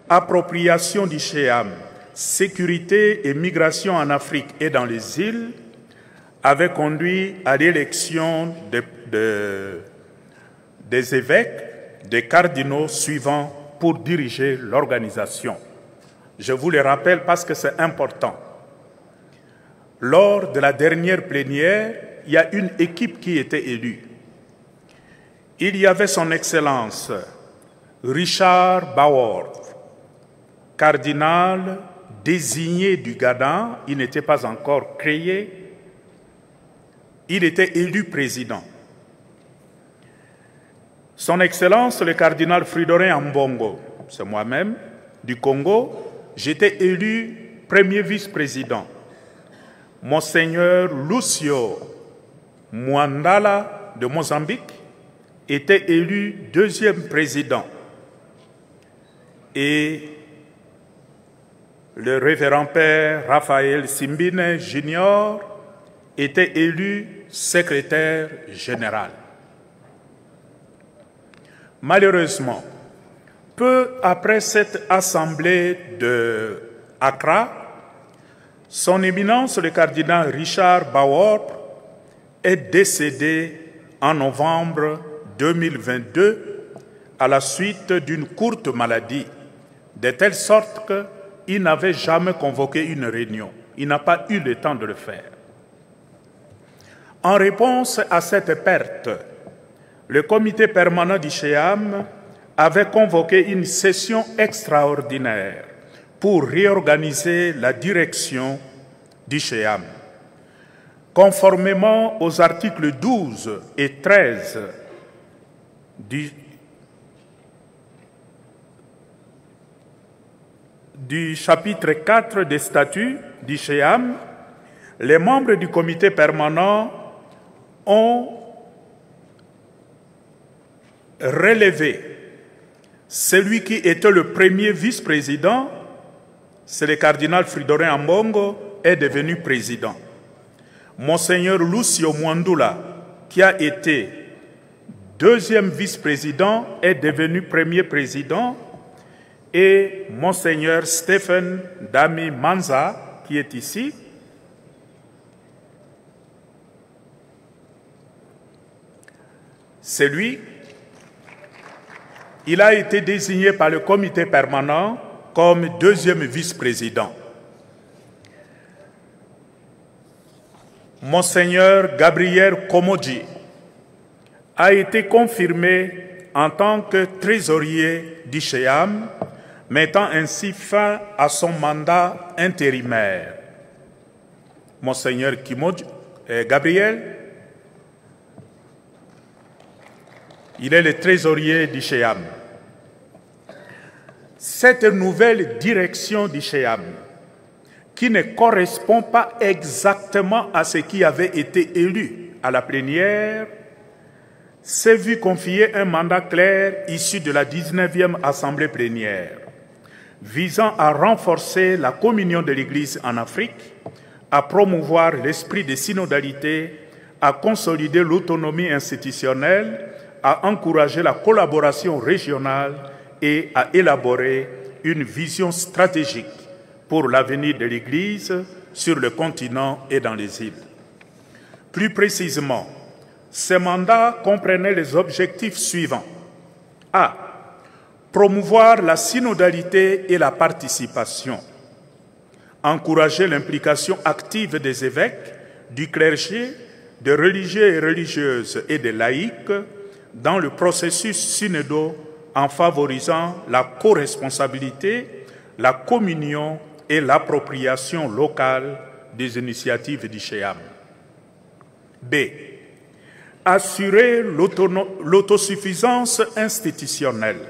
appropriation du Chéam, sécurité et migration en Afrique et dans les îles, avait conduit à l'élection des évêques, des cardinaux suivants pour diriger l'organisation. Je vous le rappelle parce que c'est important. Lors de la dernière plénière, il y a une équipe qui était élue. Il y avait son Excellence Richard Bauword, cardinal désigné du Ghana, il n'était pas encore créé, il était élu président. Son Excellence le cardinal Fridolin Ambongo, c'est moi-même, du Congo, j'étais élu premier vice-président. Monseigneur Lucio Mwandala de Mozambique était élu deuxième président. Et le révérend père Raphaël Simbine Junior était élu secrétaire général. Malheureusement, peu après cette assemblée de Accra, son Éminence le cardinal Richard Bauword est décédé en novembre 2022 à la suite d'une courte maladie, de telle sorte qu'il n'avait jamais convoqué une réunion. Il n'a pas eu le temps de le faire. En réponse à cette perte, le comité permanent du Chéam avait convoqué une session extraordinaire pour réorganiser la direction du Chéam. Conformément aux articles 12 et 13 du chapitre 4 des statuts du Chéam, les membres du comité permanent ont relevé celui qui était le premier vice-président, c'est le cardinal Fridolin Ambongo, est devenu président. Monseigneur Lucio Mwandula, qui a été deuxième vice-président, est devenu premier président, et Monseigneur Stephen Dami Manza, qui est ici, c'est lui. Il a été désigné par le comité permanent comme deuxième vice-président. Monseigneur Gabriel Komodji a été confirmé en tant que trésorier du Chéam, mettant ainsi fin à son mandat intérimaire. Monseigneur Gabriel, il est le trésorier du Chéam. Cette nouvelle direction du Chéam, qui ne correspond pas exactement à ce qui avait été élu à la plénière, s'est vu confier un mandat clair issu de la 19e Assemblée plénière, visant à renforcer la communion de l'Église en Afrique, à promouvoir l'esprit de synodalité, à consolider l'autonomie institutionnelle, à encourager la collaboration régionale et à élaborer une vision stratégique pour l'avenir de l'Église sur le continent et dans les îles. Plus précisément, ce mandat comprenait les objectifs suivants. A. Promouvoir la synodalité et la participation. Encourager l'implication active des évêques, du clergé, de religieux et religieuses et des laïcs dans le processus synodal en favorisant la co-responsabilité, la communion et l'appropriation locale des initiatives du Chéam. B. Assurer l'autosuffisance institutionnelle.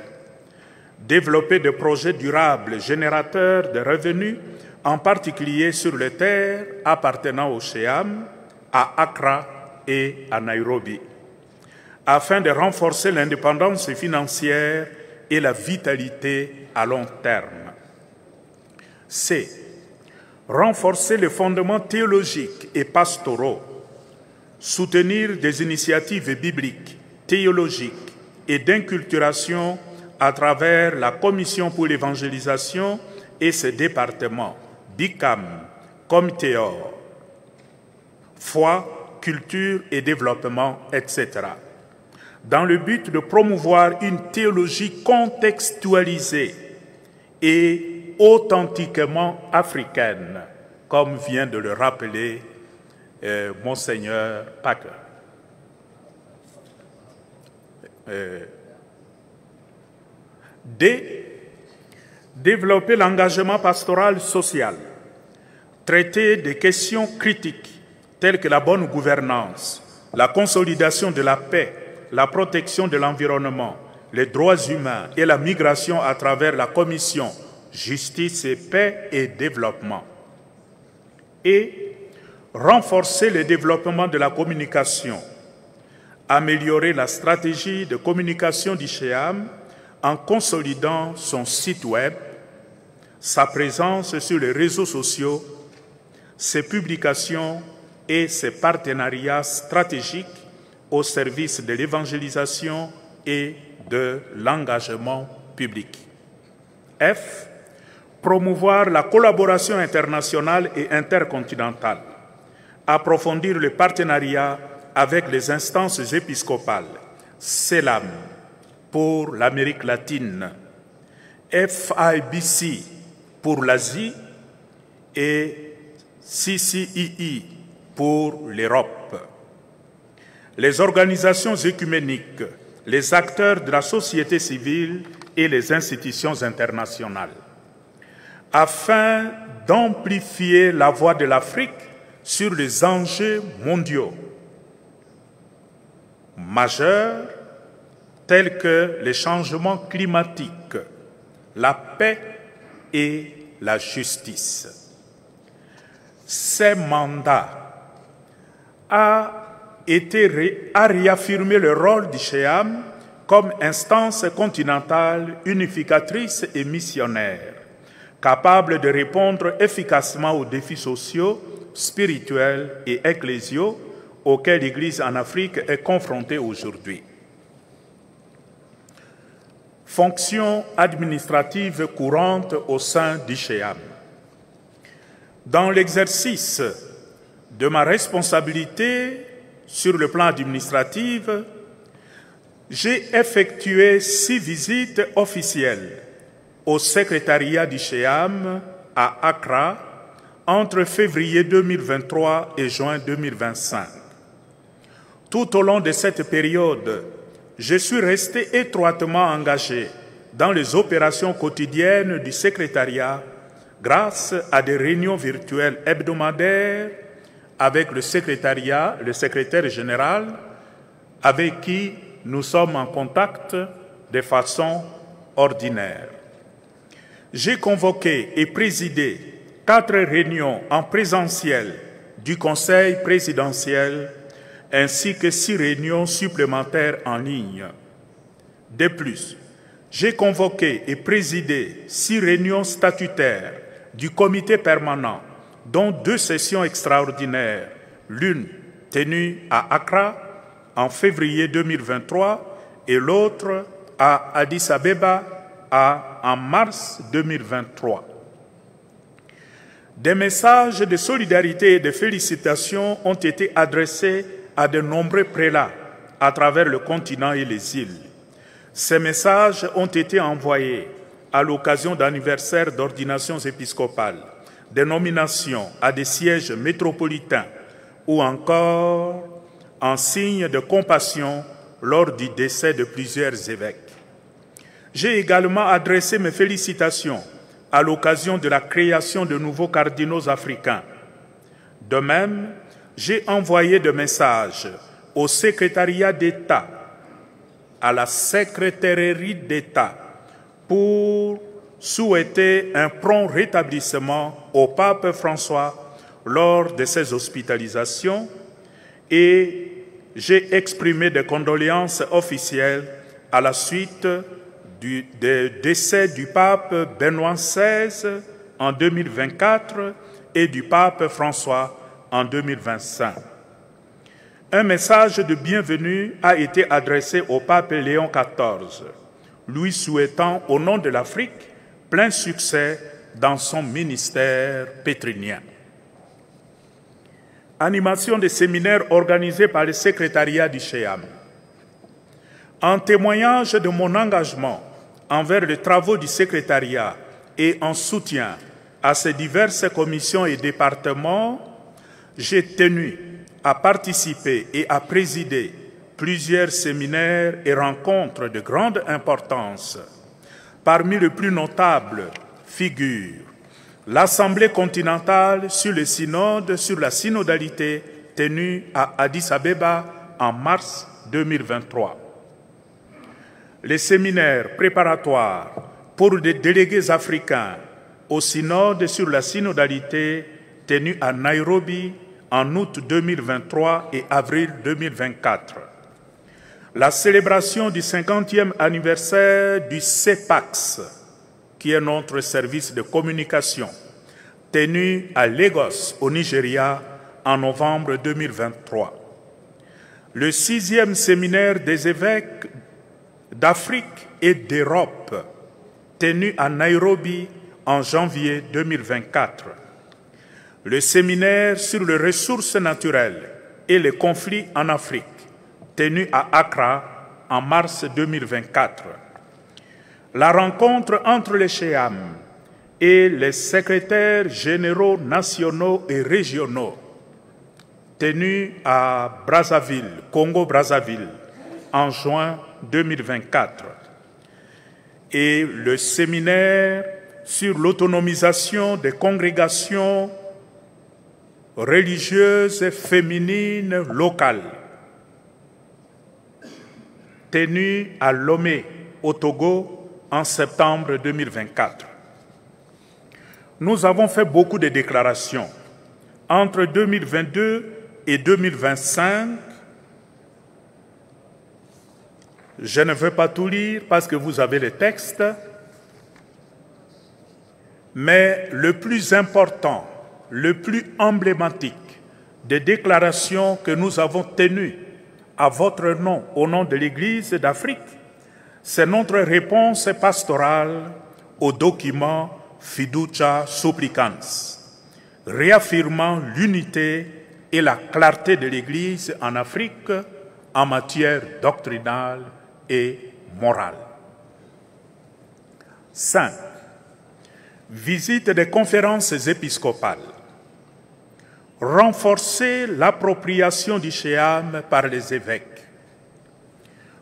Développer des projets durables générateurs de revenus, en particulier sur les terres appartenant au Chéam, à Accra et à Nairobi, afin de renforcer l'indépendance financière et la vitalité à long terme. C. Renforcer les fondements théologiques et pastoraux, soutenir des initiatives bibliques, théologiques et d'inculturation à travers la Commission pour l'évangélisation et ses départements, BICAM, Comitéor, foi, culture et développement, etc., dans le but de promouvoir une théologie contextualisée et authentiquement africaine, comme vient de le rappeler Monseigneur Packer. Développer l'engagement pastoral social, traiter des questions critiques telles que la bonne gouvernance, la consolidation de la paix, la protection de l'environnement, les droits humains et la migration à travers la Commission Justice et Paix et Développement. Et renforcer le développement de la communication, améliorer la stratégie de communication d'ICHEAM en consolidant son site web, sa présence sur les réseaux sociaux, ses publications et ses partenariats stratégiques au service de l'évangélisation et de l'engagement public. F. Promouvoir la collaboration internationale et intercontinentale. Approfondir le partenariat avec les instances épiscopales. CELAM pour l'Amérique latine, FIBC pour l'Asie et CCEE pour l'Europe. Les organisations œcuméniques, les acteurs de la société civile et les institutions internationales, afin d'amplifier la voix de l'Afrique sur les enjeux mondiaux majeurs tels que les changements climatiques, la paix et la justice. Ces mandats a réaffirmé le rôle d'ICHEAM comme instance continentale unificatrice et missionnaire, capable de répondre efficacement aux défis sociaux, spirituels et ecclésiaux auxquels l'Église en Afrique est confrontée aujourd'hui. Fonctions administratives courantes au sein d'ICHEAM. Dans l'exercice de ma responsabilité sur le plan administratif, j'ai effectué 6 visites officielles au secrétariat d'ICHEAM à Accra entre février 2023 et juin 2025. Tout au long de cette période, je suis resté étroitement engagé dans les opérations quotidiennes du secrétariat grâce à des réunions virtuelles hebdomadaires avec le secrétariat, le secrétaire général, avec qui nous sommes en contact de façon ordinaire. J'ai convoqué et présidé 4 réunions en présentiel du Conseil présidentiel ainsi que 6 réunions supplémentaires en ligne. De plus, j'ai convoqué et présidé 6 réunions statutaires du comité permanent, dont 2 sessions extraordinaires, l'une tenue à Accra en février 2023 et l'autre à Addis Abeba en mars 2023. Des messages de solidarité et de félicitations ont été adressés à de nombreux prélats à travers le continent et les îles. Ces messages ont été envoyés à l'occasion d'anniversaires d'ordinations épiscopales, de nominations à des sièges métropolitains ou encore en signe de compassion lors du décès de plusieurs évêques. J'ai également adressé mes félicitations à l'occasion de la création de nouveaux cardinaux africains. De même, j'ai envoyé des messages au secrétariat d'État, à la secrétairerie d'État, pour souhaiter un prompt rétablissement au pape François lors de ses hospitalisations et j'ai exprimé des condoléances officielles à la suite du décès du pape Benoît XVI en 2024 et du pape François en 2025. Un message de bienvenue a été adressé au pape Léon XIV lui souhaitant au nom de l'Afrique plein succès dans son ministère pétrinien. Animation des séminaires organisés par le secrétariat du CHEAM. En témoignage de mon engagement envers les travaux du secrétariat et en soutien à ces diverses commissions et départements, j'ai tenu à participer et à présider plusieurs séminaires et rencontres de grande importance. Parmi les plus notables figurent l'Assemblée continentale sur le synode sur la synodalité tenue à Addis Abeba en mars 2023. Les séminaires préparatoires pour des délégués africains au synode sur la synodalité tenu à Nairobi en août 2023 et avril 2024. La célébration du 50e anniversaire du CEPAX, qui est notre service de communication, tenu à Lagos, au Nigeria, en novembre 2023. Le 6e séminaire des évêques d'Afrique et d'Europe, tenu à Nairobi en janvier 2024. Le séminaire sur les ressources naturelles et les conflits en Afrique, tenu à Accra en mars 2024. La rencontre entre les CHEAM et les secrétaires généraux nationaux et régionaux, tenue à Brazzaville, Congo-Brazzaville, en juin 2024. Et le séminaire sur l'autonomisation des congrégations religieuses féminines locales, tenu à Lomé, au Togo, en septembre 2024. Nous avons fait beaucoup de déclarations. Entre 2022 et 2025, je ne veux pas tout lire parce que vous avez les textes, mais le plus important, le plus emblématique des déclarations que nous avons tenues à votre nom, au nom de l'Église d'Afrique, c'est notre réponse pastorale au document Fiducia Supplicans, réaffirmant l'unité et la clarté de l'Église en Afrique en matière doctrinale et morale. 5. Visite des conférences épiscopales. Renforcer l'appropriation du CHEAM par les évêques.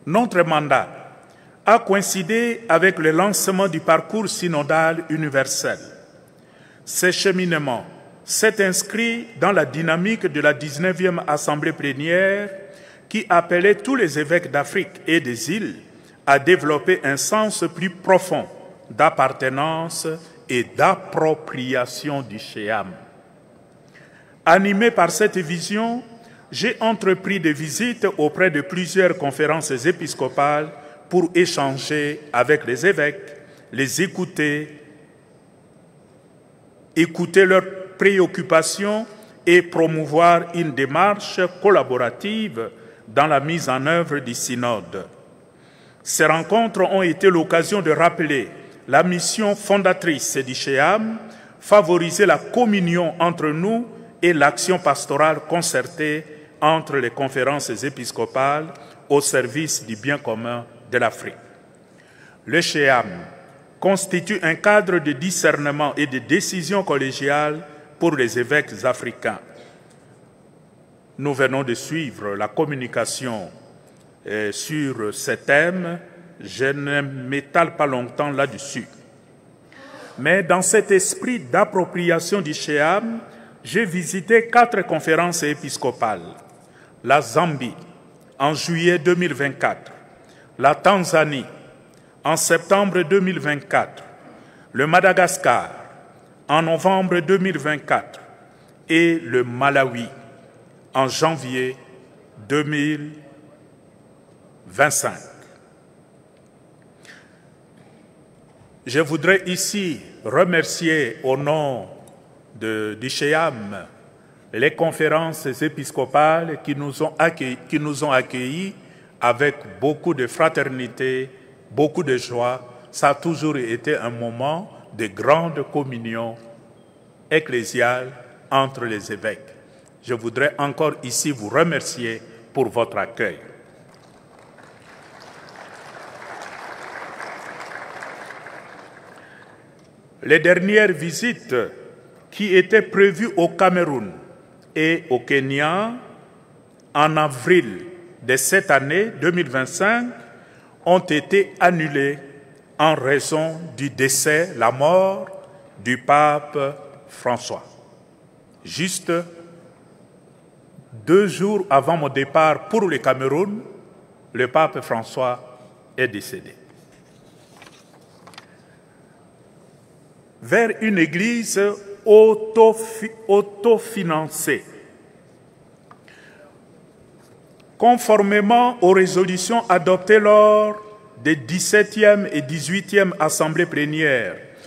Notre mandat a coïncidé avec le lancement du parcours synodal universel. Ce cheminement s'est inscrit dans la dynamique de la 19e Assemblée plénière qui appelait tous les évêques d'Afrique et des îles à développer un sens plus profond d'appartenance et d'appropriation du CHEAM. Animé par cette vision, j'ai entrepris des visites auprès de plusieurs conférences épiscopales pour échanger avec les évêques, les écouter leurs préoccupations et promouvoir une démarche collaborative dans la mise en œuvre du synode. Ces rencontres ont été l'occasion de rappeler la mission fondatrice du CHEAM, favoriser la communion entre nous et l'action pastorale concertée entre les conférences épiscopales au service du bien commun de l'Afrique. Le CHEAM constitue un cadre de discernement et de décision collégiale pour les évêques africains. Nous venons de suivre la communication sur ce thème. Je ne m'étale pas longtemps là-dessus. Mais dans cet esprit d'appropriation du CHEAM, j'ai visité 4 conférences épiscopales. La Zambie, en juillet 2024. La Tanzanie, en septembre 2024. Le Madagascar, en novembre 2024. Et le Malawi, en janvier 2025. Je voudrais ici remercier au nom du CHEAM les conférences épiscopales qui nous ont accueillis avec beaucoup de fraternité, beaucoup de joie. Ça a toujours été un moment de grande communion ecclésiale entre les évêques. Je voudrais encore ici vous remercier pour votre accueil. Les dernières visites qui étaient prévues au Cameroun et au Kenya en avril de cette année 2025 ont été annulées en raison du décès, la mort du pape François. Juste 2 jours avant mon départ pour le Cameroun, le pape François est décédé. Vers une église autofinancée. Conformément aux résolutions adoptées lors des 17e et 18e assemblées plénières